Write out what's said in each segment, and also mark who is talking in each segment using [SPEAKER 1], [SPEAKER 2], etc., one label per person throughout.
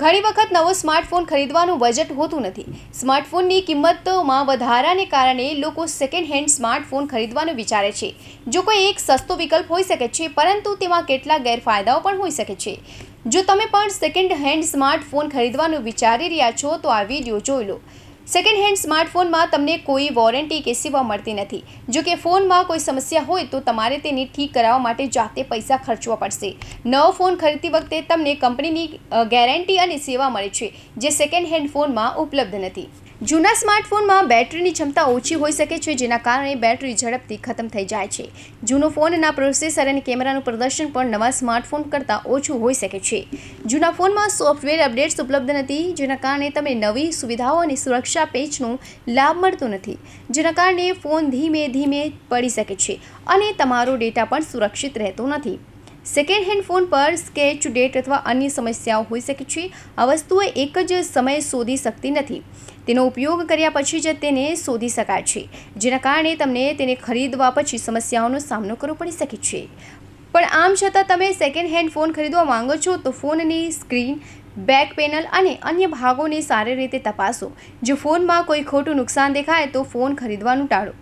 [SPEAKER 1] ઘણી વખત નવો સ્માર્ટફોન ખરીદવાનું બજેટ હોતું નથી. સ્માર્ટફોનની કિંમતોમાં વધારાને કારણે લોકો સેકન્ડ હેન્ડ સ્માર્ટફોન ખરીદવાનું વિચારે છે. જો કોઈ એક સસ્તો વિકલ્પ હોઈ શકે છે, પરંતુ તેમાં કેટલાક ગેરફાયદાઓ પણ હોઈ શકે છે. જો તમે પણ સેકન્ડ હેન્ડ સ્માર્ટફોન ખરીદવાનું વિચારી રહ્યા છો તો આ વિડીયો જોઈ લો. સેકન્ડ હેન્ડ સ્માર્ટફોનમાં તમને કોઈ વોરંટી કે સેવા મળતી નથી. જો કે ફોનમાં કોઈ સમસ્યા હોય તો તમારે તેને ઠીક કરાવવા માટે જાતે પૈસા ખર્ચવા પડશે. નવો ફોન ખરીદતી વખતે તમને કંપનીની ગેરંટી અને સેવા મળે છે, જે સેકન્ડ હેન્ડ ફોનમાં ઉપલબ્ધ નથી. જૂના સ્માર્ટફોનમાં બેટરીની ક્ષમતા ઓછી હોઈ શકે છે, જેના કારણે બેટરી ઝડપથી ખતમ થઈ જાય છે. જૂનો ફોનના પ્રોસેસર અને કેમેરાનું પ્રદર્શન પણ નવા સ્માર્ટફોન કરતાં ઓછું હોઈ શકે છે. જૂના ફોનમાં સોફ્ટવેર અપડેટ્સ ઉપલબ્ધ નથી, જેના કારણે તમને નવી સુવિધાઓ અને સુરક્ષા પેચનો લાભ મળતો નથી, જેના કારણે ફોન ધીમે ધીમે પડી શકે છે અને તમારો ડેટા પણ સુરક્ષિત રહેતો નથી. સેકન્ડ હેન્ડ ફોન પર સ્ક્રેચ, ડેટ અથવા અન્ય સમસ્યાઓ હોઈ શકે છે. આ વસ્તુઓ એક જ સમયે શોધી શકતી નથી. તેનો ઉપયોગ કર્યા પછી જ તેને શોધી શકાય છે, જેના કારણે તમને તેને ખરીદવા પછી સમસ્યાઓનો સામનો કરવો પડી શકે છે. પણ આમ છતાં તમે સેકન્ડ હેન્ડ ફોન ખરીદવા માંગો છો તો ફોનની સ્ક્રીન, બેક પેનલ અને અન્ય ભાગોને સારી રીતે તપાસો. જો ફોનમાં કોઈ ખોટું નુકસાન દેખાય તો ફોન ખરીદવાનું ટાળો.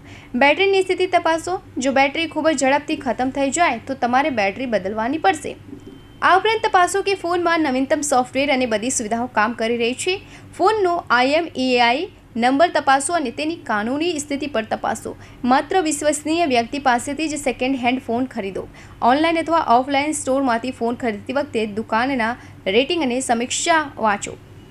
[SPEAKER 1] બેટરીની સ્થિતિ તપાસો. જો બેટરી ખૂબ જ ઝડપથી ખતમ થઈ જાય તો તમારે બેટરી બદલવાની પડશે. આ ઉપરાંત તપાસો કે ફોનમાં નવીનતમ સોફ્ટવેર અને બધી સુવિધાઓ કામ કરી રહી છે. ફોનનો IMEI નંબર તપાસો અને તેની કાનૂની સ્થિતિ પર તપાસો. માત્ર વિશ્વસનીય વ્યક્તિ પાસેથી જ સેકન્ડ હેન્ડ ફોન ખરીદો. ઓનલાઈન અથવા ઓફલાઈન સ્ટોરમાંથી ફોન ખરીદતી વખતે દુકાનના રેટિંગ અને સમીક્ષા વાંચો.